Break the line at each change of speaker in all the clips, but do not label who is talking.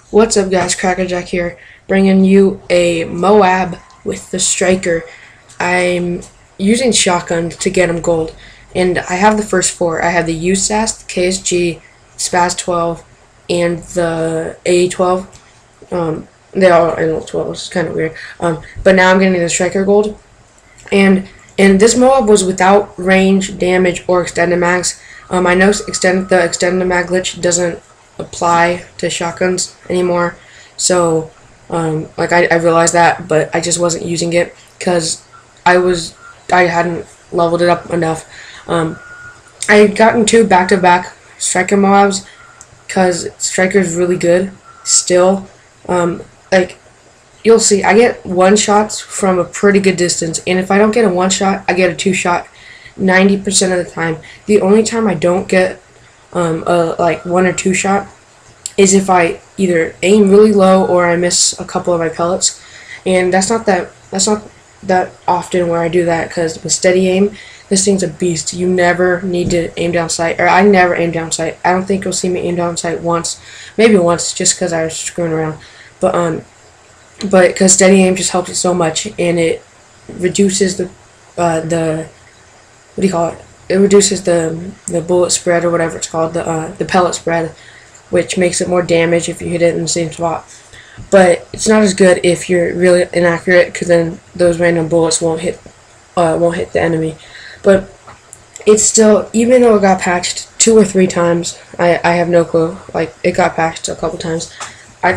What's up, guys? Crackerjack here, bringing you a Moab with the striker. I'm using shotgun to get him gold, and I have the first four. I have the USAS, the KSG, SPAS 12, and the A12. They all are 12, which is kind of weird. But now I'm getting the striker gold, and this Moab was without range, damage, or extended mags. I know the extended mag glitch doesn't apply to shotguns anymore, so I realized that, but I just wasn't using it because I hadn't leveled it up enough. I had gotten two back-to-back striker Moabs because striker's really good still. Like, you'll see, I get one shots from a pretty good distance, and if I don't get a one shot, I get a two shot 90% of the time. The only time I don't get a one or two shot is if I either aim really low or I miss a couple of my pellets, and that's not that often where I do that, because with steady aim, this thing's a beast. You never need to aim down sight, or I never aim down sight. I don't think you'll see me aim down sight once, maybe once, just because I was screwing around, but because steady aim just helps it so much, and it reduces the what do you call it? It reduces the bullet spread, or whatever it's called, the pellet spread, which makes it more damage if you hit it in the same spot. But it's not as good if you're really inaccurate, because then those random bullets won't hit the enemy. But it's still, even though it got patched 2 or 3 times, I have no clue. Like, it got patched a couple times. I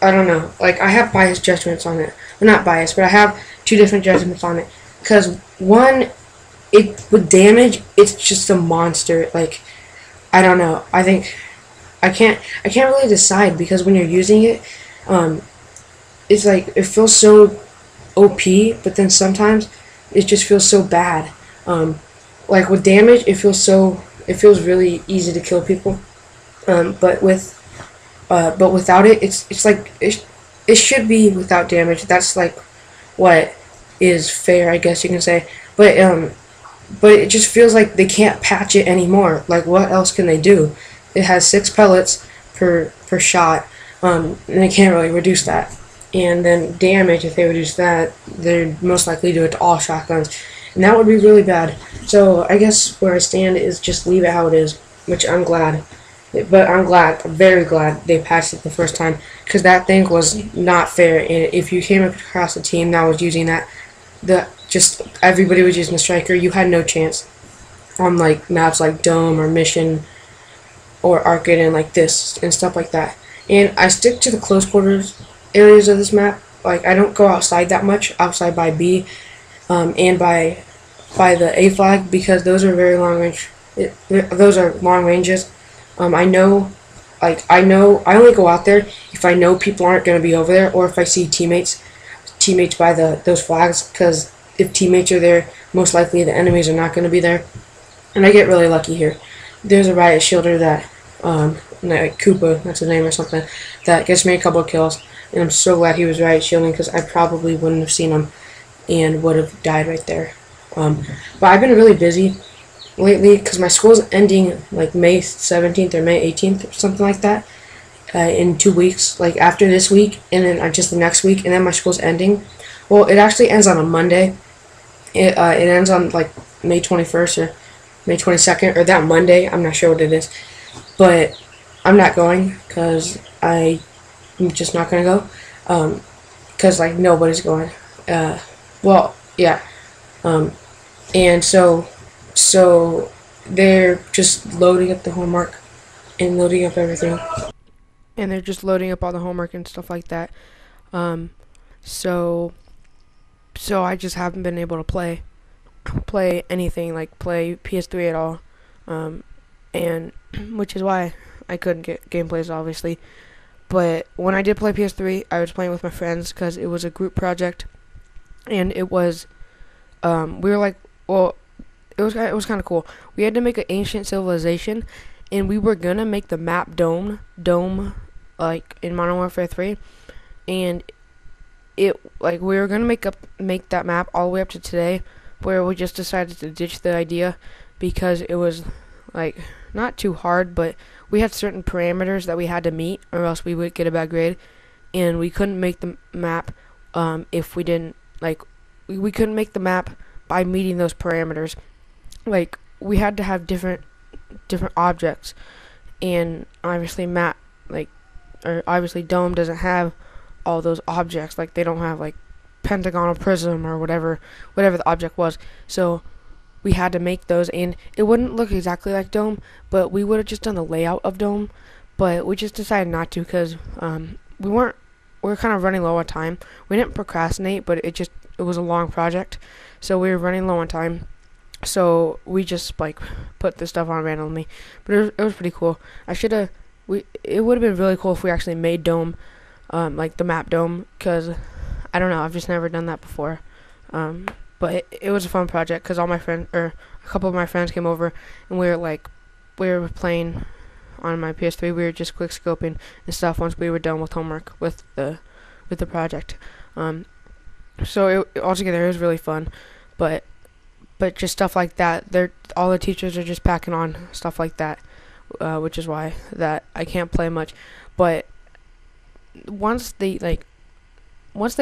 don't know. Like, I have biased judgments on it. Well, not biased, but I have 2 different judgments on it. Because one, with damage, it's just a monster. Like, I don't know. I can't really decide, because when you're using it, it's like, it feels so OP, but then sometimes it just feels so bad. Like with damage, it feels really easy to kill people. But without it, it's like it should be without damage. That's like what is fair, I guess you can say. But it just feels like they can't patch it anymore. Like, what else can they do? It has 6 pellets per shot, and they can't really reduce that. And then damage, if they reduce that, they'd most likely do it to all shotguns, and that would be really bad. So I guess where I stand is just leave it how it is, which I'm glad. But I'm very glad they patched it the first time, because that thing was not fair. And if you came across a team that was using that, just everybody was using the striker, you had no chance on like maps like Dome or Mission or Arcade and like this and stuff like that. And I stick to the close quarters areas of this map. Like, I don't go outside that much, outside by B, and by the A flag, because those are very long range. Those are long ranges. I know I only go out there if I know people aren't going to be over there, or if I see teammates by those flags, because if teammates are there, most likely the enemies are not going to be there. And I get really lucky here. There's a riot shielder that, like Koopa, that's his name or something, that gets me a couple of kills, and I'm so glad he was riot shielding, because I probably wouldn't have seen him and would have died right there. But I've been really busy lately, because my school's ending like May 17th or May 18th or something like that, in 2 weeks, like after this week, and then just the next week, and then my school's ending. Well, it actually ends on a Monday. It ends on like May 21st or May 22nd, or that Monday. I'm not sure what it is, but I'm not going, because I'm just not gonna go, because like nobody's going. Well, yeah, and so they're just loading up the homework and loading up everything, and they're just loading up all the homework and stuff like that. So I just haven't been able to play anything, like play PS3 at all, and which is why I couldn't get gameplays, obviously. But when I did play PS3, I was playing with my friends, because it was a group project, and it was we were like, well, it was kind of cool. We had to make an ancient civilization, and we were gonna make the map Dome, like in Modern Warfare 3, and we were gonna make that map all the way up to today, where we just decided to ditch the idea, because it was like not too hard, but we had certain parameters that we had to meet, or else we would get a bad grade, and we couldn't make the map if we didn't like. We couldn't make the map by meeting those parameters. Like we had to have different objects, and obviously map like or obviously Dome doesn't have all those objects. Like they don't have like pentagonal prism or whatever the object was. So we had to make those, and it wouldn't look exactly like Dome, but we would have just done the layout of Dome. But we just decided not to because we were kind of running low on time. We didn't procrastinate, but it was a long project, so we were running low on time. So we just like put this stuff on randomly, but it was pretty cool. It would have been really cool if we actually made Dome, like the map Dome, because I don't know, I've just never done that before. But it was a fun project because all my friends, or a couple of my friends, came over, and we were playing on my PS3. We were just quick scoping and stuff once we were done with homework with the project. So altogether it was really fun, but just stuff like that. All the teachers are just packing on stuff like that, which is why that I can't play much. But once they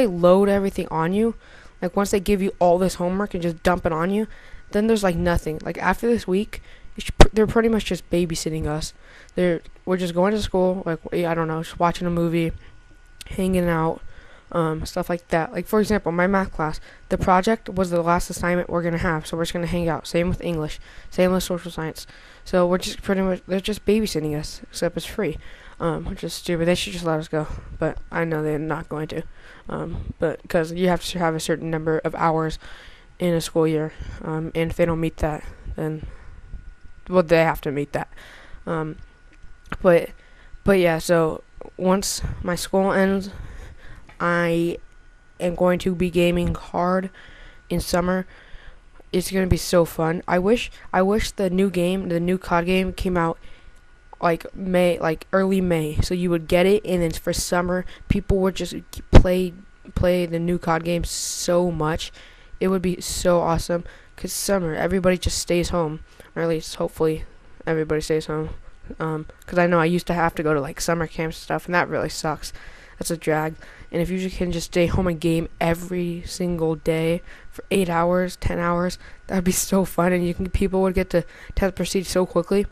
load everything on you, like once they give you all this homework and just dump it on you, then there's like nothing. Like after this week, they're pretty much just babysitting us. We're just going to school, like I don't know, just watching a movie, hanging out, stuff like that. Like for example, my math class, the project was the last assignment we're gonna have, so we're just gonna hang out. Same with English, same with social science. So we're just they're just babysitting us, except it's free, which is stupid. They should just let us go, but I know they're not going to, but because you have to have a certain number of hours in a school year, and if they don't meet that, then they have to meet that. But yeah, so once my school ends, I am going to be gaming hard in summer. It's gonna be so fun. I wish the new COD game came out like early May, so you would get it, and then for summer people would just play the new COD game so much. It would be so awesome, because summer everybody just stays home, or at least hopefully everybody stays home, because I know I used to have to go to like summer camps and stuff, and that really sucks. That's a drag. And if you can just stay home and game every single day for 8 hours, 10 hours, that would be so fun, and people would get to test proceed so quickly,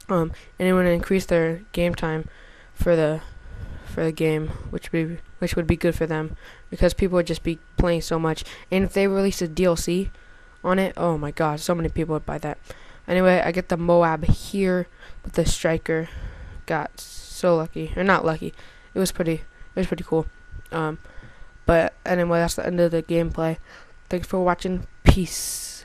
and it would increase their game time for the game, which would be good for them, because people would just be playing so much. And if they released a DLC on it, oh my god, so many people would buy that. Anyway, I get the Moab here with the striker. Got so lucky, or not lucky. It was pretty cool. But anyway, that's the end of the gameplay. Thanks for watching. Peace.